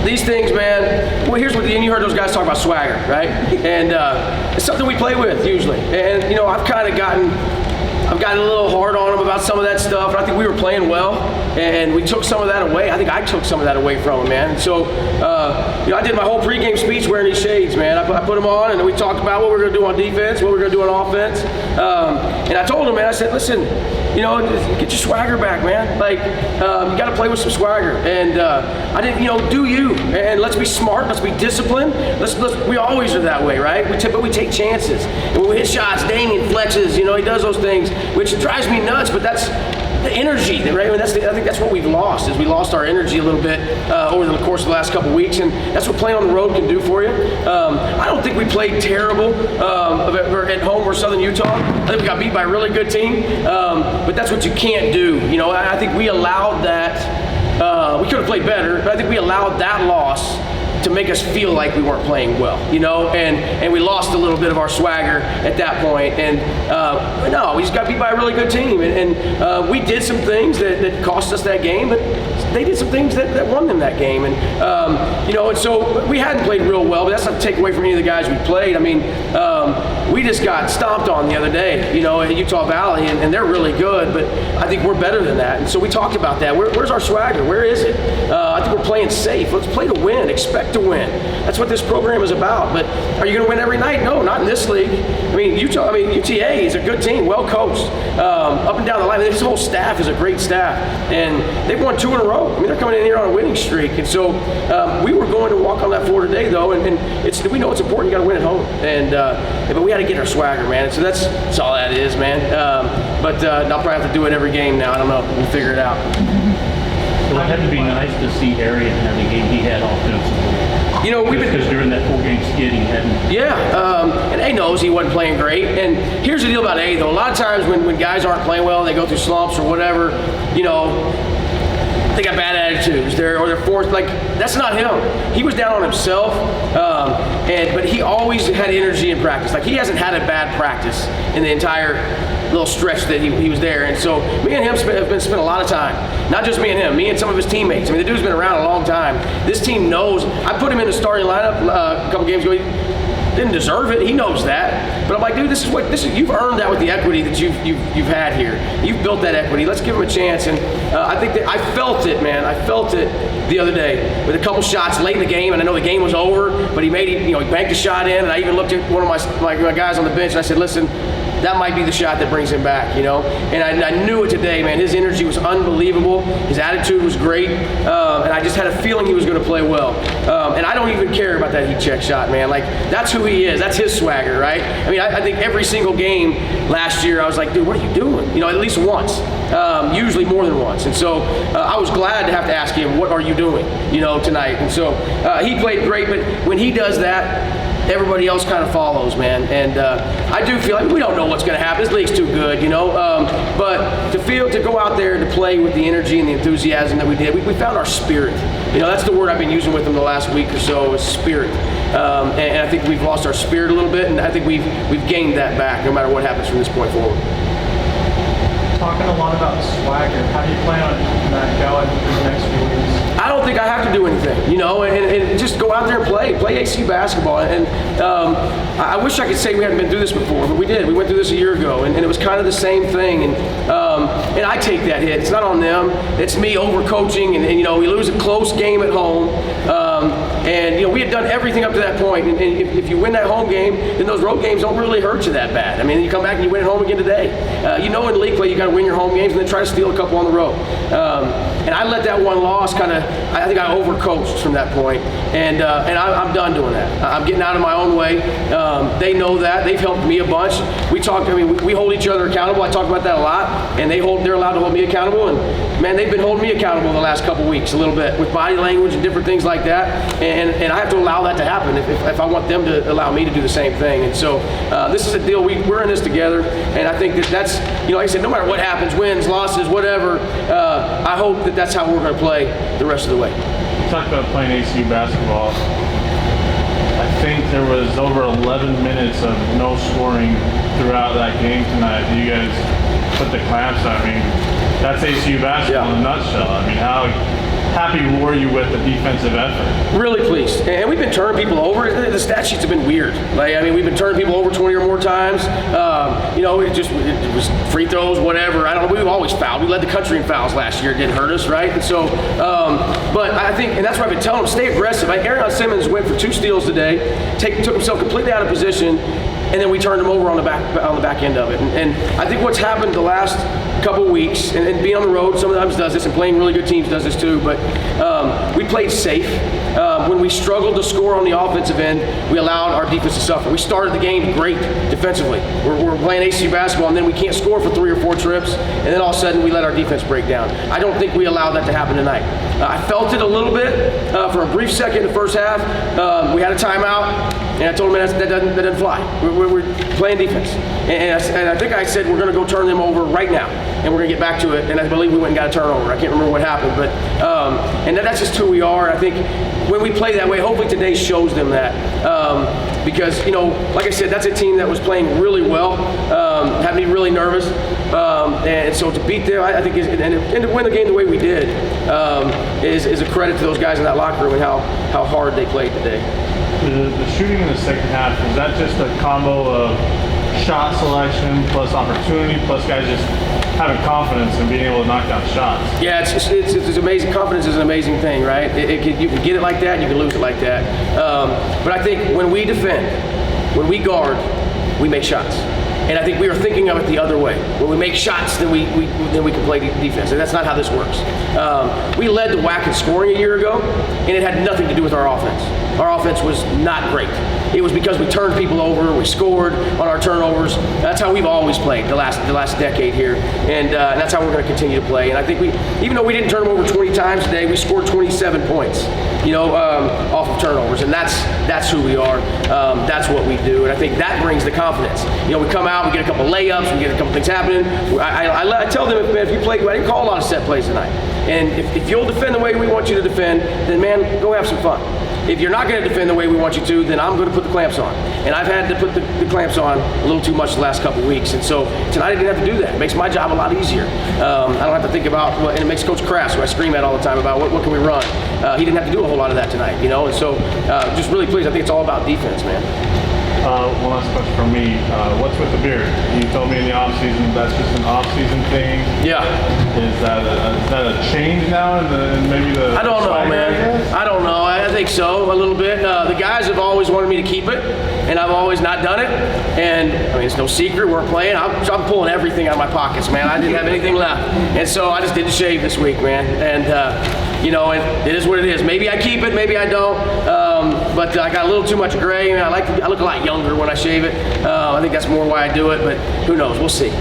These things, man, well, here's what, and you heard those guys talk about swagger, right? And it's something we play with usually. And, you know, I've gotten a little hard on them about some of that stuff, and I think we were playing well, and we took some of that away. I think I took some of that away from them, man. And so, you know, I did my whole pregame speech wearing these shades, man. I put them on, and we talked about what we're going to do on defense, what we're going to do on offense. And I told them, man, I said, listen, you know, get your swagger back, man. Like, you got to play with some swagger. And I didn't, you know, do you. And let's be smart. Let's be disciplined. We always are that way, right? But we take chances. And when we hit shots, Damian flexes, you know, he does those things, which drives me nuts, but that's the energy, right? I mean, I think that's what we've lost, is we lost our energy a little bit over the course of the last couple weeks, and that's what playing on the road can do for you. I don't think we played terrible at home for Southern Utah. I think we got beat by a really good team, but that's what you can't do. You know, I think we allowed that. We could have played better, but I think we allowed that loss to make us feel like we weren't playing well, you know, and we lost a little bit of our swagger at that point. And no, we just got beat by a really good team, and we did some things that cost us that game, but they did some things that won them that game. And you know, and so we hadn't played real well, but that's not to take away from any of the guys we played. I mean, we just got stomped on the other day, you know, at Utah Valley, and they're really good, but I think we're better than that. And so we talked about that. Where's our swagger? Where is it? I think we're playing safe. Let's play to win. Expect to win. That's what this program is about. But are you going to win every night? No, not in this league. I mean, UTA is a good team, well coached, up and down the line. I mean, this whole staff is a great staff, and they've won 2 in a row. I mean, they're coming in here on a winning streak, and so we were going to walk on that floor today, though, and we know it's important. You got to win at home, but we had to get our swagger, man. And so that's all that is, man. But I'll probably have to do it every game now. I don't know. We'll figure it out. Well, it had to be nice to see Arian have the game he had offensively. You know, because during that 4-game skid he hadn't. Yeah, and A knows he wasn't playing great. And here's the deal about A, though. A lot of times when guys aren't playing well, they go through slumps or whatever, you know, they got bad attitudes. They're forced. Like, that's not him. He was down on himself, but he always had energy in practice. Like, he hasn't had a bad practice in the entire little stretch that he was there. And so me and him have spent a lot of time, not just me and him, me and some of his teammates. I mean, the dude's been around a long time. This team knows. I put him in the starting lineup a couple games ago. He didn't deserve it. He knows that. But I'm like, dude, you've earned that with the equity that you've had here. You've built that equity. Let's give him a chance. And I think that I felt it, man. I felt it the other day with a couple shots late in the game, and I know the game was over, but he banked a shot in, and I even looked at one of my guys on the bench, and I said, listen, that might be the shot that brings him back, you know? And I knew it today, man. His energy was unbelievable. His attitude was great. And I just had a feeling he was going to play well. And I don't even care about that heat check shot, man. Like, that's who he is. That's his swagger, right? I mean, I think every single game last year, I was like, dude, what are you doing? You know, at least once. Usually more than once. And so I was glad to have to ask him, what are you doing, you know, tonight? And so he played great, but when he does that, everybody else kind of follows, man. And I do feel like we don't know what's going to happen. This league's too good, you know. But to go out there and to play with the energy and the enthusiasm that we did, we found our spirit. You know, that's the word I've been using with them the last week or so, is spirit. And I think we've lost our spirit a little bit, and I think we've gained that back no matter what happens from this point forward. Talking a lot about the swagger. How do you plan on keeping that going for the next few weeks? I don't think I have to do anything, you know, and just go out there and play AC basketball. And I wish I could say we hadn't been through this before, but we did. We went through this a year ago, and it was kind of the same thing. And I take that hit. It's not on them. It's me overcoaching, and you know, we lose a close game at home. And you know, we had done everything up to that point. And if you win that home game, then those road games don't really hurt you that bad. I mean, you come back and you win at home again today. You know, in league play, you got to win your home games and then try to steal a couple on the road. And I let that one loss I think I overcoached from that point, and I'm done doing that. I'm getting out of my own way. They know that. They've helped me a bunch. We hold each other accountable. I talk about that a lot, and they're allowed to hold me accountable. And man, they've been holding me accountable the last couple weeks a little bit with body language and different things like that. And I have to allow that to happen if I want them to allow me to do the same thing. And so this is a deal. We're in this together, and I think that's, you know, like I said, no matter what happens, wins, losses, whatever, I hope that's how we're going to play the rest of the way. You talked about playing AC basketball. I think there was over 11 minutes of no scoring throughout that game tonight. You guys put the clamps on. I mean, that's ACU basketball in a nutshell. I mean, happy were you with the defensive effort? Really pleased, and we've been turning people over. The stat sheets have been weird. Like, I mean, we've been turning people over 20 or more times. You know, it was free throws, whatever. I don't know. We've always fouled. We led the country in fouls last year. It didn't hurt us, right? And so, but I think, and that's why I've been telling them, stay aggressive. Like, Arion Simmons went for 2 steals today, took himself completely out of position, and then we turned him over on the back end of it. And I think what's happened the last couple weeks, and being on the road sometimes does this, and playing really good teams does this too, but we played safe. When we struggled to score on the offensive end, we allowed our defense to suffer. We started the game great defensively. We're playing ACU basketball, and then we can't score for 3 or 4 trips, and then all of a sudden we let our defense break down. I don't think we allowed that to happen tonight. I felt it a little bit for a brief second in the first half. We had a timeout, and I told him that doesn't fly. We're playing defense. And I think I said we're going to go turn them over right now, and we're going to get back to it. And I believe we went and got a turnover. I can't remember what happened, but and that's just who we are. I think when we play that way, hopefully today shows them that. Because, you know, like I said, that's a team that was playing really well, had me really nervous. And so to beat them, I think, and to win the game the way we did, is a credit to those guys in that locker room and how hard they played today. The shooting in the second half, is that just a combo of shot selection plus opportunity plus guys just having confidence and being able to knock down shots? Yeah, it's amazing. Confidence is an amazing thing, right? You can get it like that, you can lose it like that. But I think when we defend, when we guard, we make shots. And I think we are thinking of it the other way. When we make shots, then we can play defense. And that's not how this works. We led the WAC in scoring a year ago, and it had nothing to do with our offense. Our offense was not great. It was because we turned people over, we scored on our turnovers. That's how we've always played the last decade here, and that's how we're going to continue to play. And I think even though we didn't turn them over 20 times today, we scored 27 points, you know, off of turnovers, and that's who we are. That's what we do, and I think that brings the confidence. You know, we come out, we get a couple layups, we get a couple things happening. I tell them, if you play, I didn't call a lot of set plays tonight, and if you'll defend the way we want you to defend, then man, go have some fun. If you're not going to defend the way we want you to, then I'm going to put the clamps on. And I've had to put the clamps on a little too much the last couple of weeks. And so tonight I didn't have to do that. It makes my job a lot easier. I don't have to think about, and it makes Coach Crass, who I scream at all the time, about what can we run. He didn't have to do a whole lot of that tonight, you know. And so just really pleased. I think it's all about defense, man. One last question from me. What's with the beard? You told me in the off-season that's just an off-season thing. Yeah. Is that a change now? And maybe the I don't know, swagger, man. I don't know. I think so, a little bit. The guys have always wanted me to keep it, and I've always not done it. And I mean, it's no secret. We're playing. I'm pulling everything out of my pockets, man. I didn't have anything left, and so I just did the shave this week, man. And you know, it is what it is. Maybe I keep it, maybe I don't. But I got a little too much gray, and I look a lot younger when I shave it. I think that's more why I do it, but who knows? We'll see.